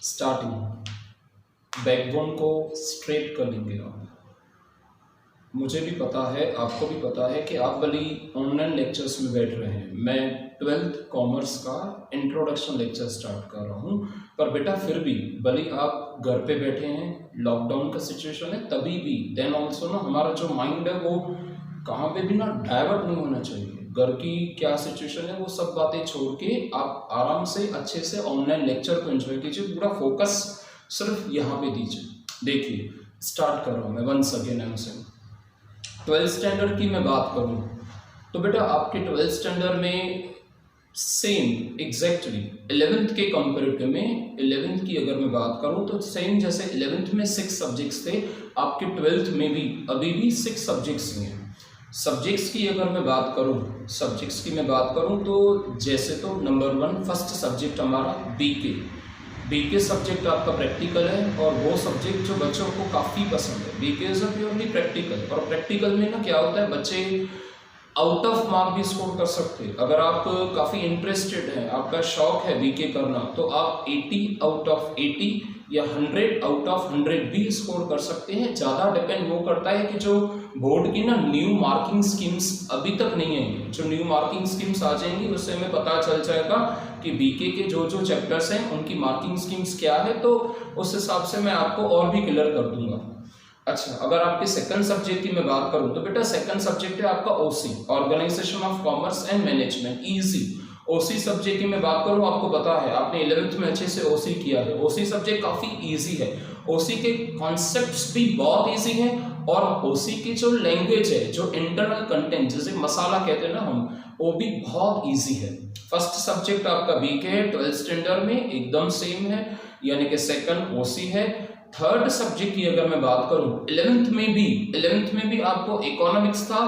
Starting backbone को straight कर लेंगे आप। मुझे भी पता है, आपको भी पता है कि आप भले ऑनलाइन लेक्चर्स में बैठ रहे हैं। मैं 12th कॉमर्स का इंट्रोडक्शन लेक्चर स्टार्ट कर रहा हूँ, पर बेटा फिर भी भले आप घर पे बैठे हैं, लॉकडाउन का सिचुएशन है, तभी भी देन ऑल्सो ना हमारा जो माइंड है वो कहाँ पे भी ना डाइवर्ट नहीं होना चाहिए। घर की क्या सिचुएशन है वो सब बातें छोड़ के आप आराम से अच्छे से ऑनलाइन लेक्चर को एंजॉय कीजिए, पूरा फोकस सिर्फ यहाँ पे दीजिए। देखिए स्टार्ट कर रहा हूँ मैं वंस अगेन एंड से। 12th स्टैंडर्ड की मैं बात करूँ तो बेटा आपके 12th स्टैंडर्ड में सेम एग्जैक्टली 11th के कंपेरेटिव में 11th की अगर मैं बात करूं तो सेम जैसे 11th में 6 सब्जेक्ट्स थे, आपके 12th में भी अभी भी 6 सब्जेक्ट्स ही हैं। सब्जेक्ट्स की अगर मैं बात करूं तो जैसे तो नंबर 1 फर्स्ट सब्जेक्ट हमारा बीके सब्जेक्ट आपका प्रैक्टिकल है, और वो सब्जेक्ट जो बच्चों को काफ़ी पसंद है। BK is a purely practical, और प्रैक्टिकल में ना क्या होता है, बच्चे आउट ऑफ मार्क भी स्कोर कर सकते हैं। अगर आप काफ़ी इंटरेस्टेड हैं, आपका शौक है बीके करना, तो आप 80 आउट ऑफ 80 या 100 आउट ऑफ 100 भी स्कोर कर सकते हैं। ज़्यादा डिपेंड वो करता है कि जो बोर्ड की ना न्यू मार्किंग स्कीम्स अभी तक नहीं आएंगी। जो न्यू मार्किंग स्कीम्स आ जाएंगी उससे हमें पता चल जाएगा कि बीके के जो जो चैप्टर्स हैं उनकी मार्किंग स्कीम्स क्या है, तो उस हिसाब से मैं आपको और भी क्लियर कर दूंगा। अच्छा, अगर आपके सेकंड सब्जेक्ट की मैं बात करूं तो बेटा सेकंड सब्जेक्ट है आपका OC, organisation of commerce and management, easy. OC subject की मैं बात करूं, आपको पता है आपने 11th में अच्छे से ओसी किया है। ओसी सब्जेक्ट काफी इजी है, ओसी के कॉन्सेप्ट्स भी बहुत इजी हैं, और ओसी की जो लैंग्वेज है, जो इंटरनल कंटेंट जिसे मसाला कहते हैं ना हम, वो भी बहुत इजी है। फर्स्ट सब्जेक्ट आपका बीके है 12th स्टैंडर्ड में, एकदम सेम है, यानी कि सेकंड ओसी है। थर्ड सब्जेक्ट की अगर मैं बात करूं 11th में भी आपको इकोनॉमिक्स था।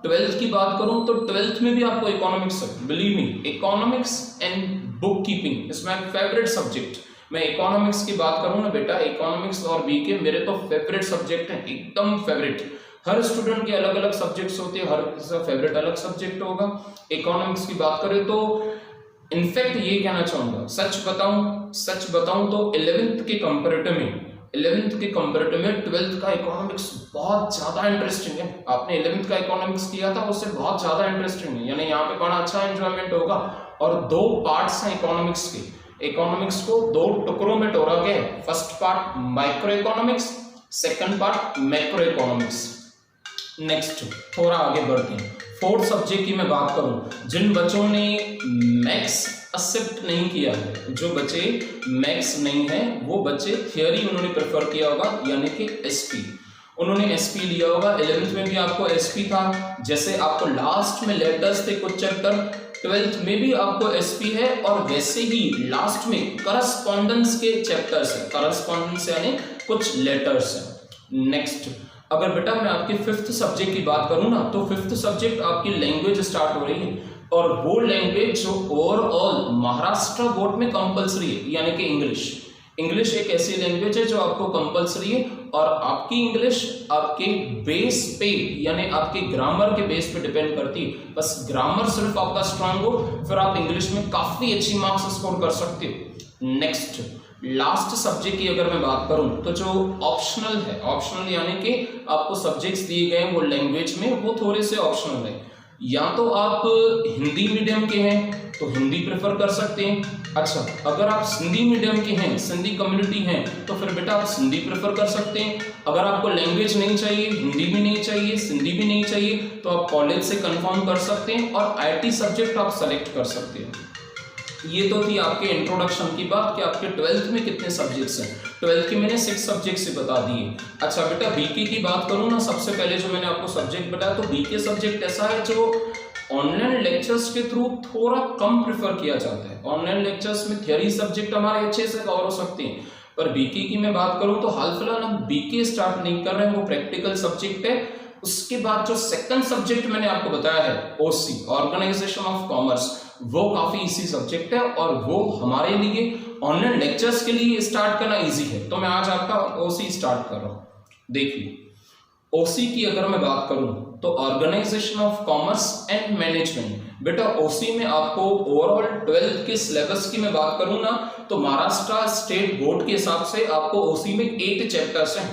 12th की बात करूं तो 12th में भी आपको इकोनॉमिक्स है। Believe me, economics and book keeping is my favourite subject. मैं इकोनॉमिक्स की बात करूं ना बेटा, इकोनॉमिक्स और बीके मेरे तो फेवरेट सब्जेक्ट हैं, एकदम फेवरेट। हर स्टूडेंट के अलग अलग सब्जेक्ट्स होते हैं, हर किसी फेवरेट अलग सब्जेक्ट होगा। इकोनॉमिक्स की बात करें तो इनफैक्ट ये कहना चाहूंगा, सच बताऊं तो 11th के कंपैरेटिव में 12th का इकोनॉमिक्स बहुत ज्यादा इंटरेस्टिंग है। आपने 11th का इकोनॉमिक्स किया था, उससे बहुत ज्यादा इंटरेस्टिंग है, यानी यहाँ पे बड़ा अच्छा एंजॉयमेंट होगा। और 2 पार्ट्स हैं इकोनॉमिक्स के। इकोनॉमिक्स को 2 टुकड़ों में तोड़ा गया है। First part micro economics, second part macro economics. Next थोड़ा आगे बढ़ते हैं। फोर्थ सब्जेक्ट की मैं बात करूं, जिन बच्चों ने मैथ्स एक्सेप्ट नहीं किया है, जो बच्चे मैथ्स नहीं है, वो बच्चे थियरी उन्होंने प्रेफर किया होगा, यानी कि एसपी। उन्होंने एसपी लिया होगा। 11th में भी आपको एसपी था, जैसे आपको लास्ट में लेटर्स थे कुछ चैप्टर, 12th में भी आपको एसपी है, और वैसे ही लास्ट में करस्पॉन्डेंस के चैप्टर्स हैं। करस्पॉन्डेंस यानी कुछ लेटर्स हैं। नेक्स्ट, अगर बेटा मैं आपके 5th सब्जेक्ट की बात करूं ना, तो 5th सब्जेक्ट आपकी लैंग्वेज स्टार्ट हो रही है, और वो लैंग्वेज जो ओवरऑल महाराष्ट्र बोर्ड में कंपलसरी है, यानी कि इंग्लिश एक ऐसी लैंग्वेज है जो आपको कंपलसरी है, और आपकी इंग्लिश आपके बेस पे, यानी आपके ग्रामर के बेस पे डिपेंड करती है। बस ग्रामर सिर्फ आपका स्ट्रांग हो, फिर आप इंग्लिश में काफी अच्छी मार्क्स स्कोर कर सकते हो। नेक्स्ट, लास्ट सब्जेक्ट की अगर मैं बात करूं तो जो ऑप्शनल है, ऑप्शनल यानी कि आपको सब्जेक्ट्स दिए गए वो लैंग्वेज में वो थोड़े से ऑप्शनल है। या तो आप हिंदी मीडियम के हैं तो हिंदी प्रेफर कर सकते हैं। अच्छा, अगर आप सिंधी मीडियम के हैं, सिंधी कम्युनिटी हैं, तो फिर बेटा आप सिंधी प्रेफर कर सकते हैं। अगर आपको लैंग्वेज नहीं चाहिए, हिंदी भी नहीं चाहिए, सिंधी भी नहीं चाहिए, तो आप कॉलेज से कंफर्म कर सकते हैं, और आईटी सब्जेक्ट आप सेलेक्ट कर सकते हैं। ये तो थी आपके इंट्रोडक्शन की बात कि आपके 12th में कितने सब्जेक्ट्स हैं। 12th के मैंने 6 सब्जेक्ट्स से बता दिए। अच्छा बेटा बीके की बात करूँ ना, सबसे पहले जो मैंने आपको सब्जेक्ट बताया, तो बीके सब्जेक्ट ऐसा है जो ऑनलाइन लेक्चर्स के थ्रू थोड़ा कम प्रेफर किया जाता है। ऑनलाइन लेक्चर्स में थियरी सब्जेक्ट हमारे अच्छे से कवर हो सकते हैं, पर बीके की मैं बात करूँ तो हाल फिलहाल हम बीके स्टार्ट नहीं कर रहे हैं, वो प्रैक्टिकल सब्जेक्ट है। उसके बाद जो सेकंड सब्जेक्ट मैंने आपको बताया है ओसी, ऑर्गेनाइजेशन ऑफ कॉमर्स, वो काफी इजी सब्जेक्ट है, और वो हमारे लिए ऑनलाइन लेक्चर्स के लिए स्टार्ट करना इजी है। तो मैं आज आपका ओसी स्टार्ट कर रहा हूं। देखिए ओसी की अगर मैं बात करूं तो organisation of commerce and management. बेटा ओसी में आपको ओवरऑल 12th के सिलेबस की मैं बात करूं ना तो महाराष्ट्र स्टेट बोर्ड के हिसाब से आपको ओसी में 8 चैप्टर्स हैं।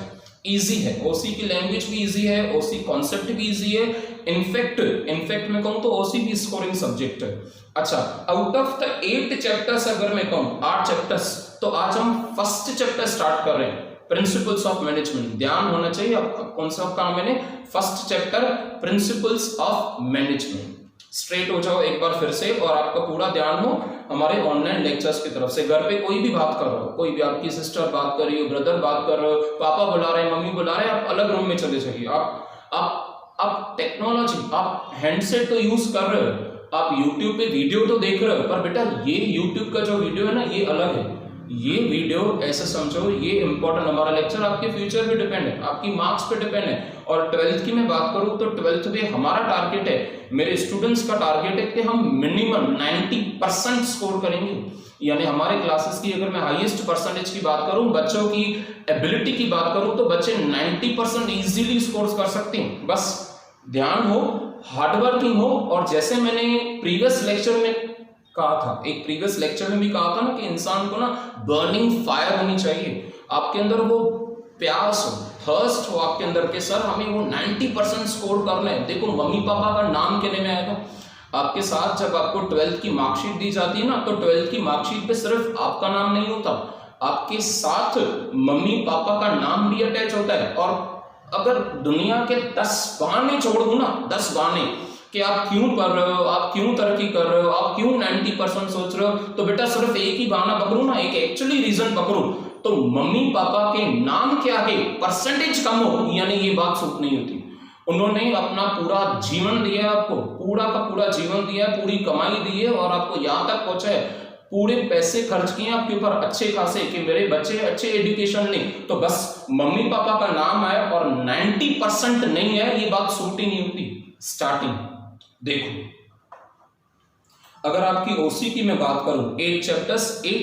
इजी है, ओसी की लैंग्वेज भी इजी है, ओसी कॉन्सेप्ट भी इजी है। इनफैक्ट मैं कहूं तो ओसी भी स्कोरिंग सब्जेक्ट है। अच्छा, आउट ऑफ द 8 चैप्टर्स अगर मैं कहूं 8 चैप्टर्स, तो आज हम फर्स्ट चैप्टर स्टार्ट कर रहे हैं, प्रिंसिपल्स ऑफ मैनेजमेंट। ध्यान होना चाहिए अब कौन सा काम मैंने, first chapter principles of management. Straight हो जाओ एक बार फिर से और आपका पूरा ध्यान हो हमारे ऑनलाइन लेक्चर्स की तरफ से। घर पे कोई भी बात कर रहे हो, कोई भी आपकी सिस्टर बात कर रही हो, ब्रदर बात कर रहे हो, पापा बुला रहे हैं, मम्मी बुला रहे हैं, आप अलग रूम में चले जाइए। आप टेक्नोलॉजी, आप हैंडसेट तो यूज कर रहे हो, आप YouTube पे वीडियो तो देख रहे हो, पर बेटा ये YouTube का जो वीडियो है ना ये अलग है। ये वीडियो ऐसे समझो, ये इंपॉर्टेंट, हमारा लेक्चर आपके फ्यूचर पे डिपेंड है, आपकी मार्क्स पे डिपेंड है। और 12th की मैं बात करूं तो 12th में हमारा टारगेट है, मेरे स्टूडेंट्स का टारगेट है कि हम मिनिमम 90% स्कोर करेंगे। यानी हमारे क्लासेस की अगर मैं हाईएस्ट परसेंटेज की बात करूं, बच्चों की एबिलिटी की बात करूं, तो बच्चे 90% इजीली स्कोर कर सकते हैं। बस ध्यान हो, हार्डवर्किंग हो, और जैसे मैंने प्रीवियस लेक्चर में कहा था, एक प्रीवियस लेक्चर में भी कहा था ना कि इंसान को ना बर्निंग फायर होनी चाहिए, आपके अंदर वो प्यास हो, थर्स्ट हो आपके अंदर के सर हमें वो 90% स्कोर करना है। देखो मम्मी पापा का नाम कहने में आएगा आपके साथ, जब आपको 12th की मार्कशीट दी जाती है ना, तो 12th की मार्कशीट पे सिर्फ आपका नाम नहीं होता, आपके साथ मम्मी पापा का नाम भी अटैच होता है। और अगर दुनिया के 10 बहाने छोड़ दूं ना, 10 बहाने कि आप क्यों पढ़ रहे हो, आप क्यों तरक्की कर रहे हो, आप क्यों 90% सोच रहे हो, तो बेटा सिर्फ एक ही बहाना पकड़ू ना, एक एक्चुअली रीजन पकड़ू, तो मम्मी पापा के नाम के आगे परसेंटेज कम हो, यानी ये बात सूट नहीं होती। उन्होंने अपना पूरा जीवन दिया है आपको, पूरा का पूरा जीवन दिया है, पूरी कमाई दी है और आपको यहाँ तक पहुंचा है, पूरे पैसे खर्च किए आपके ऊपर अच्छे खासे कि मेरे बच्चे अच्छे एजुकेशन लें, तो बस मम्मी पापा का नाम आए और 90% नहीं है, ये बात सूट ही नहीं होती। स्टार्टिंग देखो, अगर आपकी ओसी की मैं बात करूं 8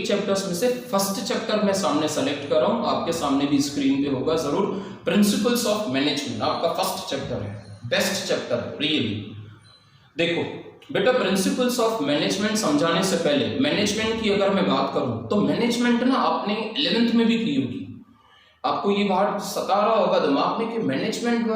चैप्टर्स में से फर्स्ट चैप्टर मैं सामने सेलेक्ट कर रहा हूं, आपके सामने भी स्क्रीन पे होगा जरूर, प्रिंसिपल्स ऑफ मैनेजमेंट आपका फर्स्ट चैप्टर है, बेस्ट चैप्टर है रियली। देखो बेटा, प्रिंसिपल्स ऑफ मैनेजमेंट समझाने से पहले मैनेजमेंट की अगर मैं बात करूं तो मैनेजमेंट ना आपने 11th में भी की होगी, आपको ये बात सता रहा होगा दिमाग में कि मैनेजमेंट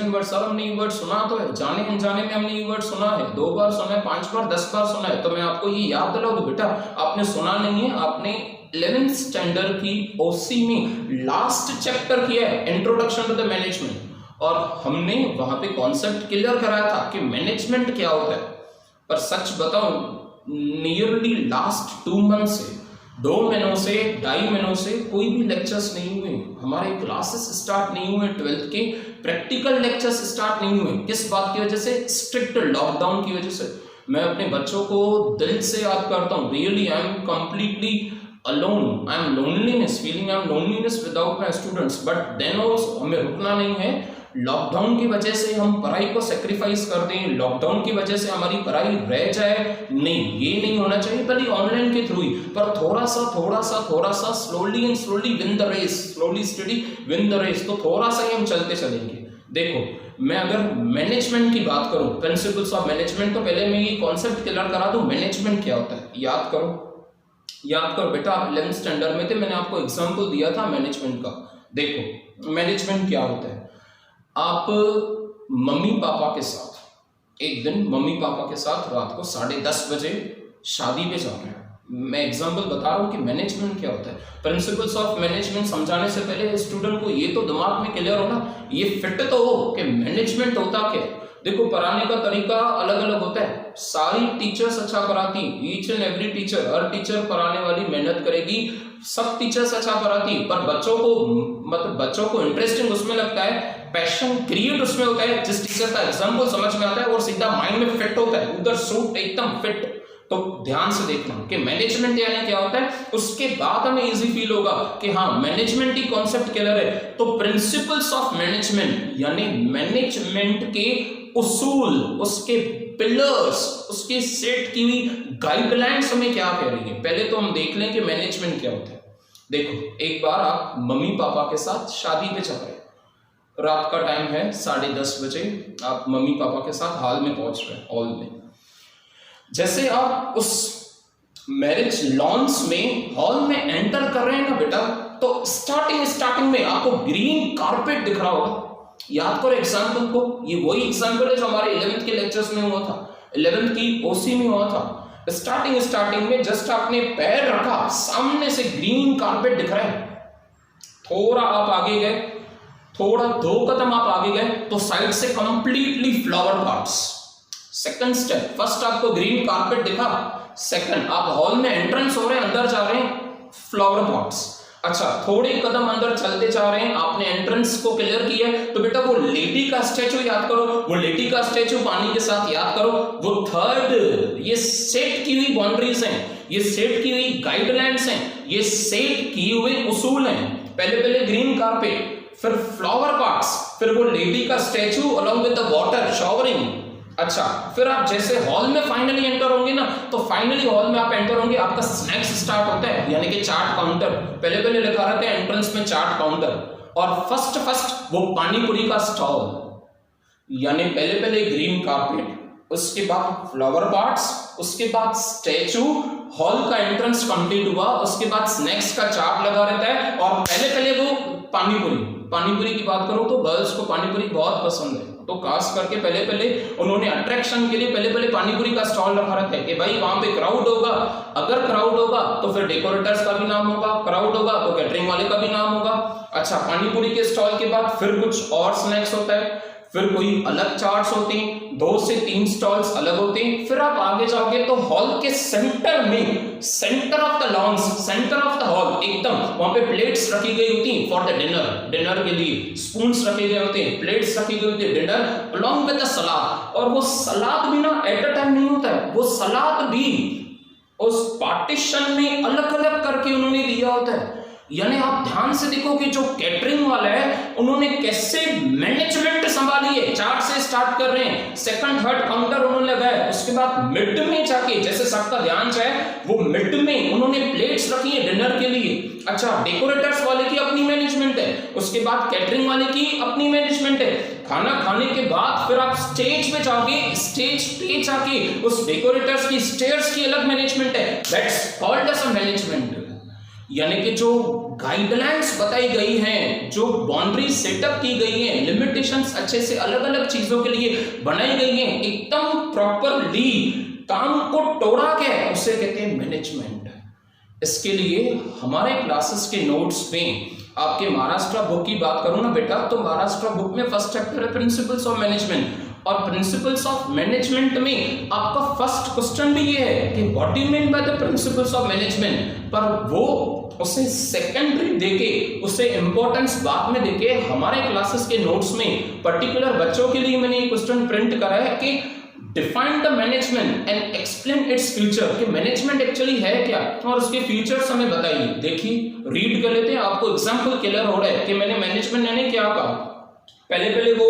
वर्ड सर हमने ये वर्ड सुना तो है, जाने अनजाने में हमने ये वर्ड सुना है, 2 बार सुना है, 5 बार 10 बार सुना है, तो मैं आपको ये याद दिलाऊं तो बेटा आपने सुना नहीं है, आपने 11th स्टैंडर्ड की ओसी में लास्ट चैप्टर किया है, इंट्रोडक्शन टू द मैनेजमेंट, और हमने वहां पे कॉन्सेप्ट क्लियर कराया था कि मैनेजमेंट क्या होता है। पर सच बताऊं नियरली लास्ट 2 मंथ से, 2 महीनों से, 2.5 महीनों से कोई भी लेक्चर्स नहीं हुए, हमारे क्लासेस स्टार्ट नहीं हुए, 12th के प्रैक्टिकल लेक्चर्स स्टार्ट नहीं हुए। किस बात की वजह से? स्ट्रिक्ट लॉकडाउन की वजह से। मैं अपने बच्चों को दिल से याद करता हूँ, really I am completely alone, I am loneliness feeling, I am loneliness without my students, but then also हमें रुकना नहीं है। लॉकडाउन की वजह से हम पढ़ाई को सेक्रीफाइस कर दें, लॉकडाउन की वजह से हमारी पढ़ाई रह जाए, नहीं, ये नहीं होना चाहिए। भले ऑनलाइन के थ्रू ही, पर थोड़ा सा slowly and slowly win the race, slowly study win the race, तो थोड़ा सा ही हम चलते चलेंगे। देखो मैं अगर मैनेजमेंट की बात करूं, प्रिंसिपल्स ऑफ मैनेजमेंट, तो पहले मैं ये कॉन्सेप्ट क्लियर करा दूं, मैनेजमेंट क्या होता है। याद करो बेटा, आप 11th स्टैंडर्ड में थे, मैंने आपको एग्जाम्पल दिया था मैनेजमेंट का। देखो मैनेजमेंट क्या होता है, आप मम्मी पापा के साथ एक दिन मम्मी पापा के साथ रात को 10:30 बजे शादी पे जा रहे हैं। मैं एग्जांपल बता रहा हूँ कि मैनेजमेंट क्या होता है। प्रिंसिपल्स ऑफ मैनेजमेंट समझाने से पहले स्टूडेंट को ये तो दिमाग में क्लियर हो ना, ये फिट तो हो कि मैनेजमेंट होता क्या है। देखो पढ़ाने का तरीका अलग अलग होता है, सारी टीचर्स अच्छा पढ़ाती, each and every teacher, her teacher पढ़ाने वाली मेहनत करेगी, सब टीचर्स अच्छा पढ़ाती, पर बच्चों को इंटरेस्टिंग उसमें लगता है, पैशन क्रिएट उसमें होता है जिस टीचर का एग्जाम्पल समझ में आता है और सीधा माइंड में फिट होता है, उधर सूट एकदम फिट। तो ध्यान से देखना कि मैनेजमेंट यानी क्या होता है, उसके बाद हमें इजी फील होगा कि हाँ मैनेजमेंट ही कॉन्सेप्ट क्लियर है। तो प्रिंसिपल्स ऑफ मैनेजमेंट यानी मैनेजमेंट के उसूल, उसके पिलर्स, उसके सेट की हुई गाइडलाइंस हमें क्या कह रही है। पहले तो हम देख लें कि मैनेजमेंट क्या होता है। देखो एक बार आप मम्मी पापा के साथ शादी पे जा रहे हैं, रात का टाइम है 10:30 बजे, आप मम्मी पापा के साथ हॉल में पहुंच रहे हैं। हॉल में जैसे आप उस मैरिज लॉन्स में हॉल में एंटर कर रहे हैं ना बेटा, तो स्टार्टिंग में आपको ग्रीन कारपेट दिख रहा होगा। याद करो एग्जाम्पल को, ये वही एग्जाम्पल है जो हमारे 11th के लेक्चर्स में हुआ था, 11th की ओसी में हुआ था। स्टार्टिंग में जस्ट आपने पैर रखा, सामने से ग्रीन कारपेट दिख रहा है। थोड़ा आप आगे गए, थोड़ा 2 कदम आप आगे गए तो साइड से completely flower pots. Second step, first आपको ग्रीन कारपेट दिखा, सेकंड आप हॉल में एंट्रेंस हो रहे हैं, अंदर जा रहे हैं, फ्लावर पॉट्स। अच्छा, थोड़े कदम अंदर चलते जा रहे हैं, आपने एंट्रेंस को क्लियर किया, तो बेटा वो लेडी का स्टैचू याद करो, वो लेडी का स्टैचू पानी के साथ याद करो। वो थर्ड, ये सेट की हुई बाउंड्रीज हैं, ये सेट की हुई गाइडलाइंस हैं, ये सेट किए हुए उसूल हैं। पहले ग्रीन कारपेट, फिर फ्लावर पॉट्स, फिर वो लेडी का statue along with the water showering. अच्छा, फिर आप जैसे हॉल में फाइनली एंटर होंगे ना, तो फाइनली हॉल में आप एंटर होंगे, आपका स्नैक्स स्टार्ट होता है, यानी कि चाट काउंटर। पहले लिखा रहता है एंट्रेंस में चाट काउंटर, और फर्स्ट वो पानी पूरी का स्टॉल। यानी पहले ग्रीन कारपेट, उसके बाद फ्लावर पॉट्स, उसके बाद स्टैचू, हॉल का एंट्रेंस कंप्लीट हुआ, उसके बाद स्नैक्स का चार्ट लगा रहता है, और पहले वो पानी पूरी की बात करूं तो गर्ल्स को पानी पूरी बहुत पसंद है, तो खास करके पहले उन्होंने अट्रैक्शन के लिए पहले पानी पूरी का स्टॉल रखा रहता है कि भाई वहां पे क्राउड होगा, अगर क्राउड होगा तो फिर डेकोरेटर्स का भी नाम होगा, क्राउड होगा तो कैटरिंग वाले का भी नाम होगा। अच्छा, पानी पूरी के स्टॉल के बाद फिर कुछ और स्नैक्स होता है, फिर कोई अलग चार्ट्स होते हैं, 2 से 3 स्टॉल्स अलग होते हैं। फिर आप आगे जाओगे तो हॉल के सेंटर में, centre of the lawns, centre of the hall, एकदम वहां पे प्लेट्स रखी गई होती हैं फॉर द डिनर के लिए, स्पून्स रखे गए होते हैं, प्लेट्स रखी गई होती है डिनर अलोंग विद द सलाद। और वो सलाद भी ना एट अ टाइम नहीं होता है, वो सलाद भी उस पार्टीशन में अलग अलग करके उन्होंने दिया होता है। यानी आप ध्यान से देखो कि जो कैटरिंग वाला है उन्होंने कैसे मैनेजमेंट संभाली है। चार्ट से स्टार्ट कर रहे हैं, सेकंड थर्ड काउंटर उन्होंने लगाया, उसके बाद मिड में जाके जैसे सबका ध्यान चाहे वो मिड में उन्होंने प्लेट्स रखी है डिनर के लिए। अच्छा, डेकोरेटर्स वाले की अपनी मैनेजमेंट है, उसके बाद कैटरिंग वाले की अपनी मैनेजमेंट है। खाना खाने के बाद फिर आप स्टेज पे जाओगे, स्टेज पे जाके उस डेकोरेटर्स की स्टेयर्स की अलग मैनेजमेंट है, that's called as a management. यानी कि जो गाइडलाइंस बताई गई हैं, जो बाउंड्री सेटअप की गई हैं, लिमिटेशंस अच्छे से अलग अलग चीजों के लिए बनाई गई हैं, एकदम प्रॉपरली काम को तोड़ा के उसे कहते हैं मैनेजमेंट। इसके लिए हमारे क्लासेस के नोट्स में आपके महाराष्ट्र बुक की बात करूं ना बेटा, तो महाराष्ट्र बुक में फर्स्ट चैप्टर है प्रिंसिपल्स ऑफ मैनेजमेंट, और प्रिंसिपल्स ऑफ मैनेजमेंट में आपका फर्स्ट क्वेश्चन भी ये है कि what do you mean by the principles of management, पर वो उसे सेकेंडरी देके, उसे इंपॉर्टेंस बाद में देके हमारे क्लासेस के नोट्स में पर्टिकुलर बच्चों के लिए मैंने ये क्वेश्चन प्रिंट करा है कि define the management and explain its future, कि मैनेजमेंट एक्चुअली है क्या और उसके फ्यूचर्स हमें बताइए। देखिए, रीड कर लेते हैं, आपको एग्जांपल क्लियर हो रहा है कि मैंने मैनेजमेंट यानी क्या कहा। पहले वो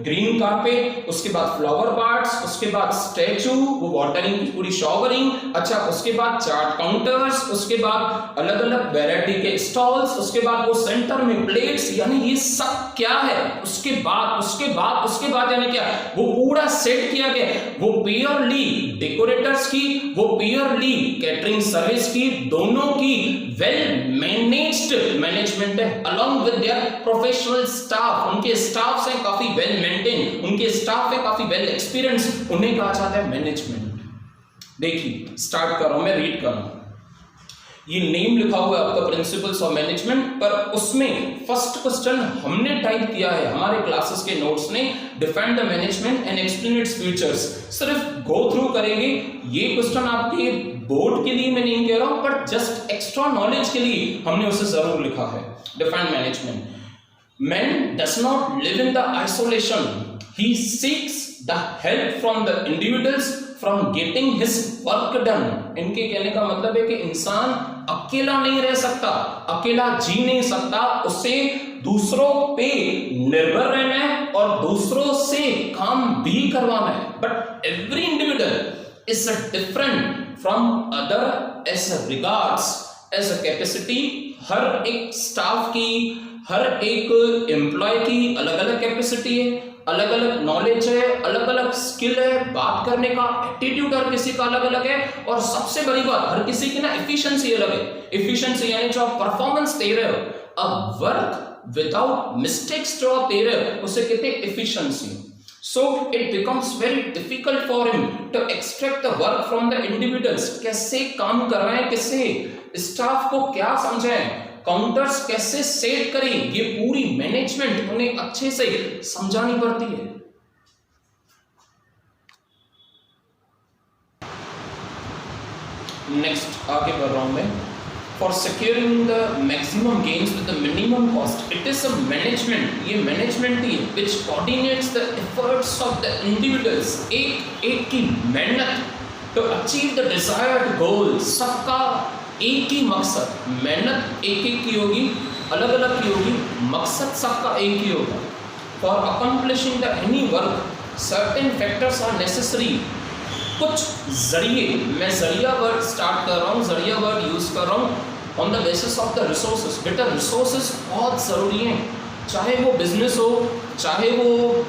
ग्रीन कारपेट, उसके बाद फ्लावर पॉट्स, उसके बाद स्टैचू, वो वाटरिंग की पूरी शॉवरिंग। अच्छा, उसके बाद चार्ट काउंटर्स, उसके बाद अलग अलग वैरायटी के स्टॉल्स, उसके बाद वो सेंटर में प्लेट्स, यानी ये सब क्या है। उसके बाद यानी क्या, वो पूरा सेट किया गया, वो प्योरली डेकोरेटर्स की, वो प्योरली कैटरिंग सर्विस की, दोनों की वेल मैनेज्ड मैनेजमेंट है along with their professional staff. उनके स्टाफ से काफी वेल मेंटेन, उनके स्टाफ है काफी वेल एक्सपीरियंस, उन्हें कहा जाता है मैनेजमेंट। देखिए, स्टार्ट कर रहा हूं मैं, रीड कर रहा हूं। ये नेम लिखा हुआ है आपका प्रिंसिपल्स ऑफ मैनेजमेंट, पर उसमें फर्स्ट क्वेश्चन हमने टाइप किया है हमारे क्लासेस के नोट्स ने, define the management and explain it's futures. सिर्फ गो थ्रू करेंगे, ये क्वेश्चन आपके बोर्ड के लिए मैं नहीं कह रहा हूं, पर जस्ट एक्स्ट्रा नॉलेज के लिए हमने उसे जरूर लिखा है। Define management, man does not live in the isolation, he seeks the help from the individuals from getting his work done। इनके कहने का मतलब है कि इंसान अकेला नहीं रह सकता, अकेला जी नहीं सकता, उसे दूसरों पे निर्भर रहना है और दूसरों से काम भी करवाना है। But every individual is different from other as regards as a capacity, हर एक स्टाफ की, हर एक एम्प्लॉय की अलग अलग कैपेसिटी है, अलग अलग नॉलेज है, अलग अलग स्किल है, बात करने का एटीट्यूड हर किसी का अलग अलग है, और सबसे बड़ी बात हर किसी की ना एफिशिएंसी अलग है। एफिशिएंसी यानी जो आप परफॉर्मेंस दे रहे हो, अब वर्क विदाउट मिस्टेक्स जो आप दे रहे हो उसे कहते हैं efficiency. So it becomes very difficult for him to extract the work from the individuals. कैसे काम करवाएं, कैसे स्टाफ को क्या समझाएं, काउंटर्स कैसे सेट करें, ये पूरी मैनेजमेंट उन्हें अच्छे से समझानी पड़ती है। नेक्स्ट आगे बढ़ रहा हूं मैं। For securing the maximum gains with the minimum cost, it is a management, ये management ही है which coordinates the efforts of the individuals, एक की मेहनत to achieve the desired goal, सबका एक ही मकसद, मेहनत एक की होगी, अलग अलग की होगी, मकसद सबका एक ही होगा। For accomplishing the any work, certain factors are necessary, कुछ जरिए, मैं जरिया वर्ड स्टार्ट कर रहा हूँ, जरिया वर्ड यूज कर रहा हूँ on the basis of the resources. बेटा रिसोर्सेज बहुत ज़रूरी हैं, चाहे वो बिजनेस हो, चाहे वो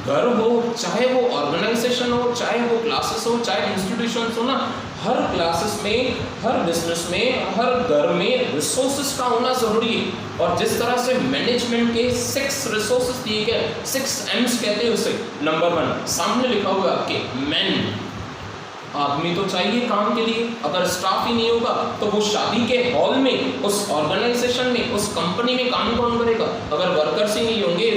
घर हो, चाहे वो ऑर्गेनाइजेशन हो, चाहे वो क्लासेस हो, चाहे इंस्टीट्यूशंस हो ना, हर क्लासेस में, हर बिजनेस में, हर घर में रिसोर्सेज का होना ज़रूरी है। और जिस तरह से मैनेजमेंट के 6 रिसोर्सेज दिए गए, 6 M's कहते हैं उसे। नंबर 1 सामने लिखा हुआ है आपके, मैन, आदमी तो चाहिए काम के लिए, अगर स्टाफ ही नहीं होगा तो वो शादी के हॉल में, उस ऑर्गेनाइजेशन में, उस कंपनी में काम कौन करेगा? अगर वर्कर्स ही नहीं होंगे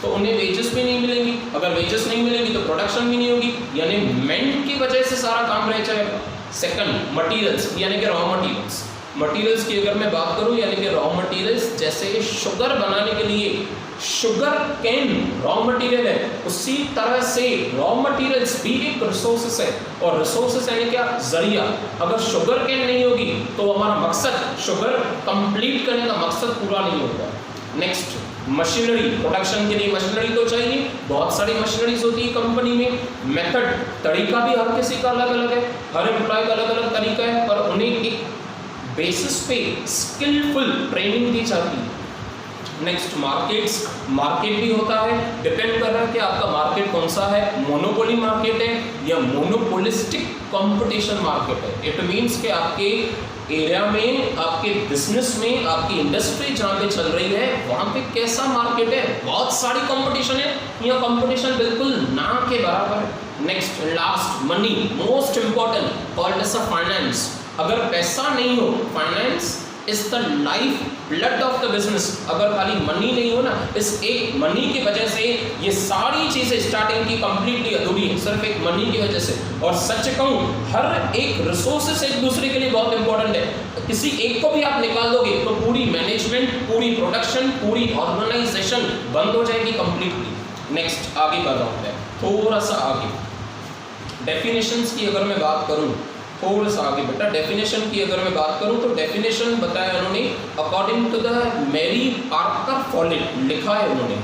तो उन्हें वेजेस भी नहीं मिलेंगी, अगर वेजेस नहीं मिलेंगी तो प्रोडक्शन भी नहीं होगी, यानी मैन की वजह से सारा काम रह जाएगा। सेकंड मटीरियल्स, यानी कि रॉ मटीरियल्स। मटीरियल्स की अगर मैं बात करूं, यानी कि रॉ मटीरियल्स, जैसे शुगर बनाने के लिए शुगर कैन रॉ मटेरियल है, उसी तरह से रॉ मटेरियल्स भी एक रिसोर्सेस है। और रिसोर्सेस यानी क्या? जरिया। अगर शुगर कैन नहीं होगी तो हमारा मकसद, शुगर कंप्लीट करने का मकसद पूरा नहीं होगा। नेक्स्ट मशीनरी, प्रोडक्शन के लिए मशीनरी तो चाहिए, बहुत सारी मशीनरीज होती है कंपनी में। मेथड, तरीका भी हर किसी का अलग अलग है, हर एम्प्लॉय का अलग अलग तरीका है, पर उन्हें एक बेसिस पे स्किलफुल ट्रेनिंग दी जाती है। नेक्स्ट मार्केट्स, मार्केट भी होता है, डिपेंड कर रहा है कि आपका मार्केट कौन सा है, मोनोपोली मार्केट है या मोनोपोलिस्टिक कंपटीशन मार्केट है। इट मींस कि आपके एरिया में, आपके बिजनेस में, आपकी इंडस्ट्री जहाँ पे चल रही है वहाँ पे कैसा मार्केट है, बहुत सारी कंपटीशन है या कंपटीशन बिल्कुल ना के बराबर है। Next last money, most important, called as a finance. अगर पैसा नहीं हो, finance is the life blood of the business. अगर खाली मनी नहीं हो ना, इस एक मनी की वजह से ये सारी चीजें स्टार्टिंग की कंप्लीटली अधूरी है, सिर्फ एक मनी की वजह से। और सच कहूँ, हर एक रिसोर्सेस एक दूसरे के लिए बहुत इंपॉर्टेंट है। किसी एक को भी आप निकाल दोगे तो पूरी मैनेजमेंट, पूरी प्रोडक्शन, पूरी ऑर्गेनाइजेशन बंद हो जाएगी कंप्लीटली। नेक्स्ट आगे बढ़ रहा हूँ, थोड़ा सा आगे डेफिनेशंस की अगर मैं बात करूँ, थोड़ा सा आगे बेटा डेफिनेशन की अगर मैं बात करूं तो डेफिनेशन बताया उन्होंने according to the Mary Parker Follett, लिखा है उन्होंने,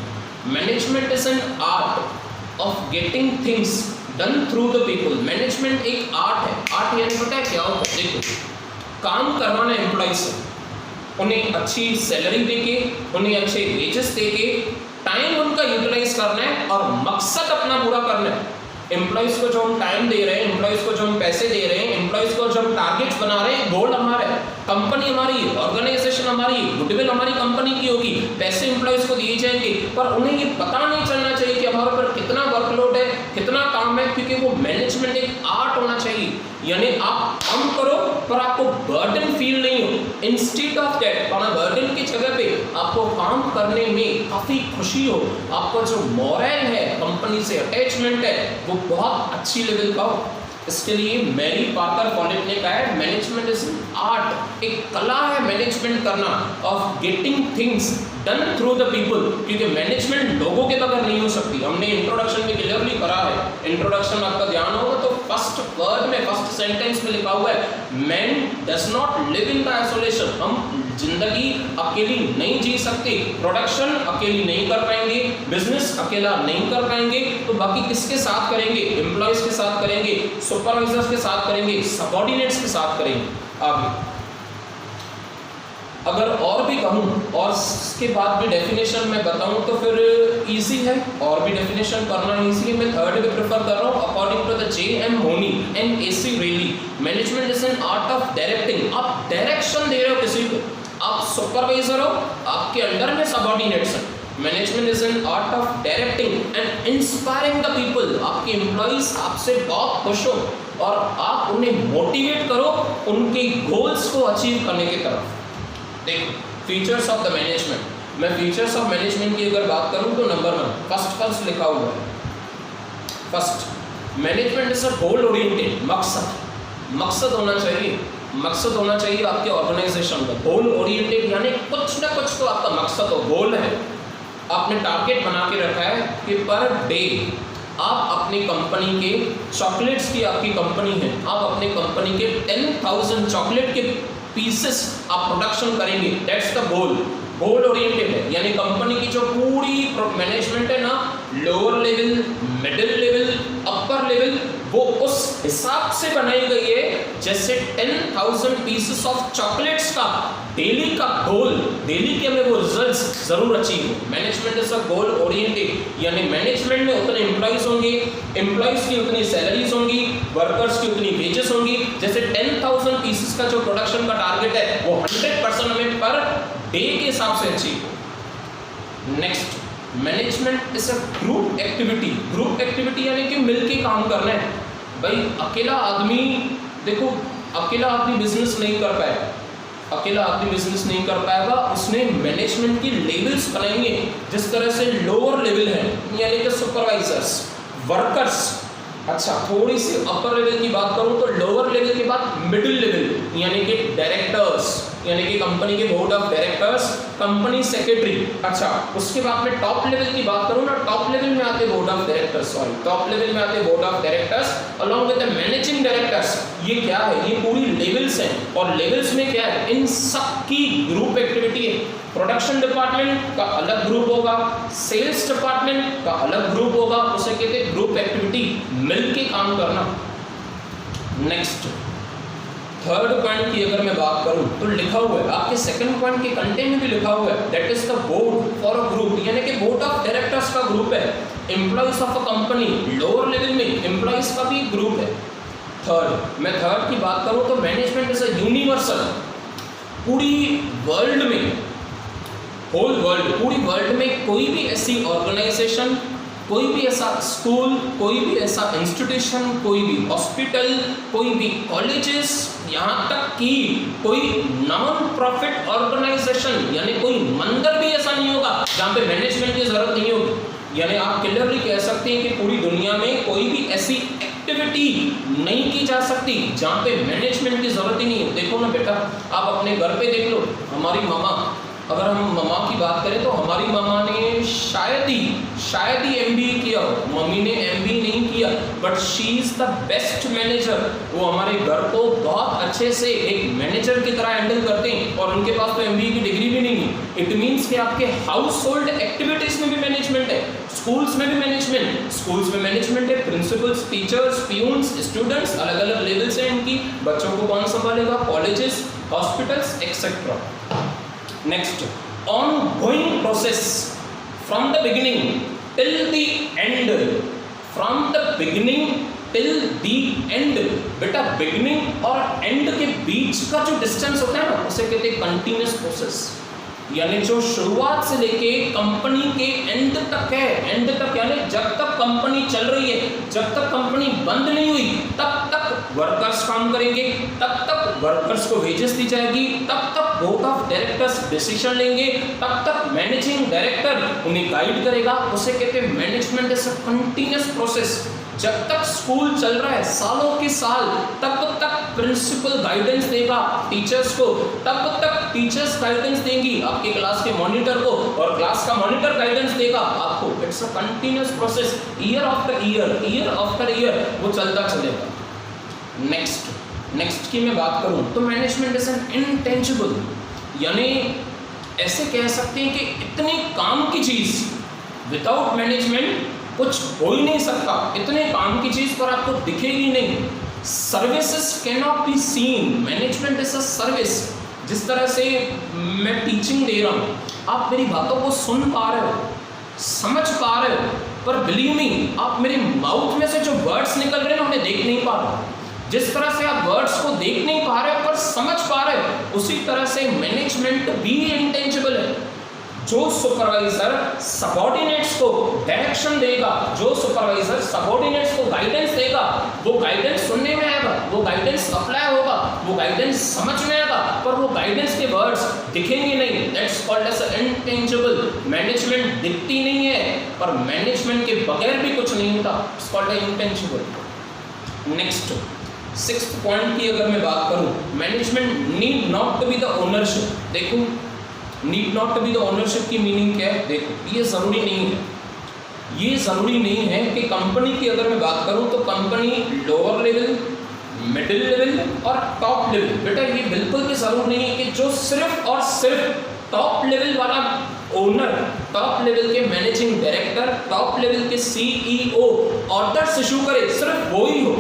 management is an art of getting things done through the people. Management एक आर्ट है। आर्ट यानी पता है क्या होता है? देखो, काम करवाना एम्प्लॉय से, उन्हें अच्छी सैलरी देके, उन्हें अच्छे वेजेस देके, टाइम उनका यूटिलाइज करना है और मकसद अपना पूरा करना है। एम्प्लॉइज को जो हम टाइम दे रहे हैं, एम्प्लॉइज को जो हम पैसे दे रहे हैं, एम्प्लॉइज को जो हम टारगेट्स बना रहे हैं, गोल हमारा है, कंपनी हमारी, ऑर्गेनाइजेशन हमारी, गुडविल हमारी कंपनी की होगी, पैसे एम्प्लॉइज को दिए जाएंगे, पर उन्हें ये पता नहीं चलना चाहिए कि हमारे ऊपर कितना वर्कलोड है, कितना काम है, क्योंकि वो मैनेजमेंट एक आर्ट होना चाहिए। यानी आप काम करो पर आपको बर्डन फील नहीं हो। इंस्टेड ऑफ दैट, बर्डन की जगह पे आपको काम करने में काफ़ी खुशी हो, आपका जो मोरल है, कंपनी से अटैचमेंट है, वो बहुत अच्छी लेवल का हो। इसके लिए मैरी पार्कर फॉलिट ने कहा है मैनेजमेंट इज आर्ट, एक कला है मैनेजमेंट करना, of getting things done through the people, क्योंकि मैनेजमेंट लोगों के बगैर नहीं हो सकती। हमने इंट्रोडक्शन में क्लियरली करा है, इंट्रोडक्शन आपका ध्यान होगा तो फर्स्ट वर्ड में, फर्स्ट सेंटेंस में लिखा हुआ है man does not live in the isolation. हम जिंदगी अकेली नहीं जी सकते, प्रोडक्शन अकेली नहीं कर पाएंगे, बिजनेस अकेला नहीं कर पाएंगे, तो बाकी किसके साथ करेंगे? एम्प्लॉयज के साथ करेंगे, सुपरवाइजर्स के साथ करेंगे, सबऑर्डिनेट्स के साथ करेंगे। आगे अगर और भी कहूँ और इसके बाद भी डेफिनेशन मैं बताऊँ तो फिर इजी है, और भी डेफिनेशन करना इजी है। मैं थर्ड भी प्रेफर कर रहा हूँ। According to the J.M. Moni and A.C. Reilly, management is an art of directing. आप डायरेक्शन दे रहे हो किसी को, आप सुपरवाइजर हो, आपके अंडर में सबऑर्डिनेट्स हैं। Management is an art of directing and inspiring the people. आपके एम्प्लॉइज आपसे बहुत खुश हो और आप उन्हें मोटिवेट करो उनके गोल्स को अचीव करने की तरफ। देखो फीचर्स ऑफ द मैनेजमेंट, मैं फीचर्स ऑफ मैनेजमेंट की अगर बात करूं तो नंबर 1 फर्स्ट लिखा हुआ है। First, management is a goal oriented. मकसद होना चाहिए, मकसद होना चाहिए आपके ऑर्गेनाइजेशन का। गोल ओरिएंटेड यानी कुछ ना कुछ तो आपका मकसद हो, गोल है, आपने टारगेट बना के रखा है कि पर डे आप अपनी कंपनी के चॉकलेट्स की, आपकी कंपनी है, आप अपनी कंपनी के 10,000 चॉकलेट के पीसेस आप प्रोडक्शन करेंगे। That's the goal. Goal oriented है, यानी कंपनी की जो पूरी मैनेजमेंट है ना, lower level, middle level, upper level, वो उस हिसाब से बनाई गई है जैसे 10,000 पीसेस ऑफ चॉकलेट्स का डेली का गोल, डेली के हमें वो रिजल्ट्स जरूर अचीव हो। Management is a goal oriented, यानी मैनेजमेंट में उतने एम्प्लॉइज होंगे, एम्प्लॉइज की उतनी सैलरीज होंगी, वर्कर्स की उतनी वेजेस होंगी। जैसे 10,000 पीसेस का जो प्रोडक्शन का टारगेट है वो 100% हमें पर डे के हिसाब से अचीव हो। Next, management is a group activity. Group activity यानी कि मिलके काम करना है। भाई अकेला आदमी, देखो अकेला आदमी बिजनेस नहीं कर पाएगा, अकेला आदमी बिजनेस नहीं कर पाएगा। उसने मैनेजमेंट की लेवल्स बनाएंगे, जिस तरह से लोअर लेवल है यानी कि सुपरवाइजर्स, वर्कर्स। अच्छा, थोड़ी सी अपर लेवल की बात करूं तो लोअर लेवल के बाद मिडिल लेवल यानी कि डायरेक्टर्स, यानी कि कंपनी के board of directors, company secretary. अच्छा, उसके बाद में टॉप लेवल की बात करूं ना, टॉप लेवल में आते board of directors, top level में आते board of directors along with the managing directors. ये क्या है, ये पूरी लेवल्स हैं, और लेवल्स में क्या है, इन सब की ग्रुप एक्टिविटी है। प्रोडक्शन डिपार्टमेंट का अलग ग्रुप होगा, सेल्स डिपार्टमेंट का अलग ग्रुप होगा, उसे कहते हैं ग्रुप एक्टिविटी, मिलके काम करना। नेक्स्ट, थर्ड पॉइंट की अगर मैं बात करूं तो लिखा हुआ है आपके सेकंड पॉइंट के कंटेंट में भी लिखा हुआ है, that is the board for a group, यानी कि बोर्ड ऑफ डायरेक्टर्स का ग्रुप है। Employees of a company, lower level में एम्प्लॉइज का भी ग्रुप है। थर्ड, मैं थर्ड की बात करूं तो मैनेजमेंट इज अ यूनिवर्सल। पूरी वर्ल्ड में, होल वर्ल्ड, पूरी वर्ल्ड में कोई भी ऐसी ऑर्गेनाइजेशन, कोई भी ऐसा स्कूल, कोई भी ऐसा इंस्टीट्यूशन, कोई भी हॉस्पिटल, कोई भी कॉलेजेस, यहाँ तक कि कोई नॉन प्रॉफिट ऑर्गेनाइजेशन यानी कोई मंदिर भी ऐसा नहीं होगा जहाँ पे मैनेजमेंट की जरूरत नहीं होगी। यानी आप क्लियरली कह सकते हैं कि पूरी दुनिया में कोई भी ऐसी एक्टिविटी नहीं की जा सकती जहाँ पे मैनेजमेंट की जरूरत ही नहीं है। देखो ना बेटा, आप अपने घर पे देख लो, हमारी मामा, अगर हम मामा की बात करें तो हमारी मामा ने शायद ही MBA किया हो, मम्मी ने MBA नहीं किया, but she is the best manager. वो हमारे घर को बहुत अच्छे से एक मैनेजर की तरह हैंडल करते हैं, और उनके पास तो MBA की डिग्री भी नहीं है। इट मीन्स कि आपके हाउस होल्ड एक्टिविटीज में भी मैनेजमेंट है, स्कूल्स में भी मैनेजमेंट, स्कूल्स में मैनेजमेंट है, प्रिंसिपल्स, टीचर्स, पियून्स, स्टूडेंट्स, अलग अलग लेवल्स हैं इनकी, बच्चों को कौन संभालेगा, colleges, hospitals etcetera. Next, ongoing process from the beginning till the end, from the beginning till the end। बेटा beginning और end के बीच का जो distance होता है ना, उसे कहते हैं continuous process, यानी जो शुरुआत से लेके कंपनी के एंड तक है। एंड तक यानी जब तक कंपनी चल रही है, जब तक कंपनी बंद नहीं हुई, तब तक वर्कर्स काम करेंगे, तब तक वर्कर्स को वेजेस दी जाएगी, तब तक बोर्ड ऑफ डायरेक्टर्स डिसीजन लेंगे, तब तक मैनेजिंग डायरेक्टर उन्हें गाइड करेगा। उसे कहते हैं management is a continuous process. जब तक स्कूल चल रहा है, सालों के साल, तब तक प्रिंसिपल गाइडेंस देगा टीचर्स को, तब तक टीचर्स गाइडेंस देंगी आपके क्लास के मॉनिटर को, और क्लास का मॉनिटर गाइडेंस देगा आपको। It's a continuous process, year after year, year after year वो चलता चलेगा। नेक्स्ट की मैं बात करूं तो मैनेजमेंट इज एन इनटेंजिबल, यानी ऐसे कह सकते हैं कि इतने काम की चीज विदाउट मैनेजमेंट कुछ हो ही नहीं सकता। इतने काम की चीज पर आपको दिखेगी नहीं। Services can not be seen, management is a service. जिस तरह से मैं टीचिंग दे रहा हूँ, आप मेरी बातों को सुन पा रहे हो, समझ पा रहे हो, पर बिलीव मी, आप मेरे माउथ में से जो वर्ड्स निकल रहे हैं ना, उन्हें देख नहीं पा रहे हो। जिस तरह से आप वर्ड्स को देख नहीं पा रहे हो पर समझ पा रहे हो, उसी तरह से मैनेजमेंट भी इंटेंजिबल है। जो सुपरवाइजर सबऑर्डिनेट्स को डायरेक्शन देगा, जो सुपरवाइजर सबऑर्डिनेट्स को गाइडेंस देगा, वो गाइडेंस सुनने में आएगा, वो गाइडेंस अप्लाई होगा, वो गाइडेंस समझ में आएगा, पर वो गाइडेंस के वर्ड्स दिखेंगे नहीं। That's called as intangible. Management दिखती नहीं है, पर मैनेजमेंट के बगैर भी कुछ नहीं होता। It's called intangible. Next 6th point की अगर मैं बात करूं, management need not to be the ownership. देखो, need not to be the ownership की मीनिंग क्या है? देखो, ये ज़रूरी नहीं है, ये ज़रूरी नहीं है कि कंपनी की अगर मैं बात करूं तो company lower level, middle level और टॉप लेवल, बेटा ये बिल्कुल भी ज़रूर नहीं है कि जो सिर्फ और सिर्फ टॉप लेवल वाला ओनर, टॉप लेवल के मैनेजिंग डायरेक्टर, टॉप लेवल के CEO ऑर्डर्स इशू करे, सिर्फ वो ही हो।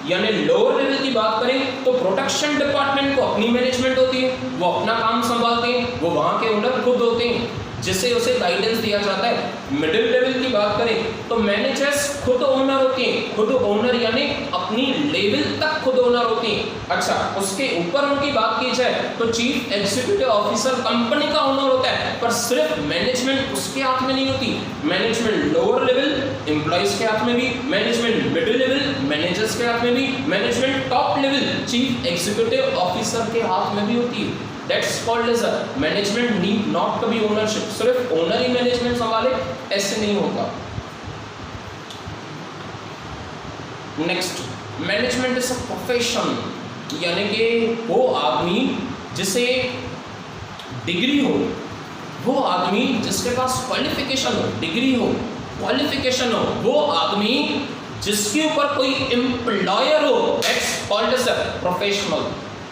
यानी लोअर लेवल की बात करें तो प्रोडक्शन डिपार्टमेंट को अपनी मैनेजमेंट होती है, वो अपना काम संभालते हैं, वो वहाँ के ओनर खुद होते हैं जिसे उसे गाइडेंस दिया जाता है। मिडिल लेवल की बात करें तो मैनेजर्स खुद ओनर होते हैं, खुद ओनर यानी अपनी लेवल तक खुद ओनर होते हैं। अच्छा, उसके ऊपर उनकी बात की जाए तो चीफ एग्जीक्यूटिव ऑफिसर कंपनी का ओनर होता है, पर सिर्फ मैनेजमेंट उसके हाथ में नहीं होती। मैनेजमेंट लोअर लेवल एम्प्लॉइज के हाथ में भी, मैनेजमेंट मिडिल लेवल मैनेजर्स के हाथ में भी, management top level chief executive officer के हाथ में भी होती है। That's called as a management need not to be ownership। सिर्फ ओनर ही मैनेजमेंट संभाले, ऐसे नहीं होगा। Next, management is a profession, यानी कि वो आदमी जिसे डिग्री हो, वो आदमी जिसके पास क्वालिफिकेशन हो, डिग्री हो, क्वालिफिकेशन हो, वो आदमी जिसके ऊपर कोई एम्प्लॉयर हो, that's called as a professional.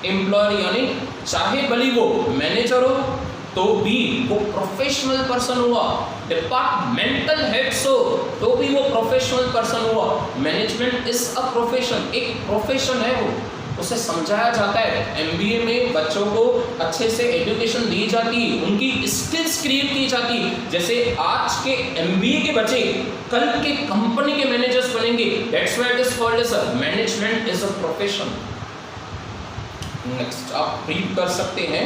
Employer यानी चाहे भले वो मैनेजर हो तो भी वो प्रोफेशनल पर्सन हुआ, डिपार्टमेंटल हेड्स हो तो भी वो प्रोफेशनल पर्सन हुआ। मैनेजमेंट इज अ प्रोफेशन, एक प्रोफेशन है वो, उसे समझाया जाता है। MBA में बच्चों को अच्छे से एजुकेशन दी जाती है, उनकी स्किल्स क्रिएट की जाती है। जैसे आज के MBA के बच्चे कल के कंपनी के मैनेजर्स बनेंगे। That's why it is called as a management is a profession. Next आप रीड कर सकते हैं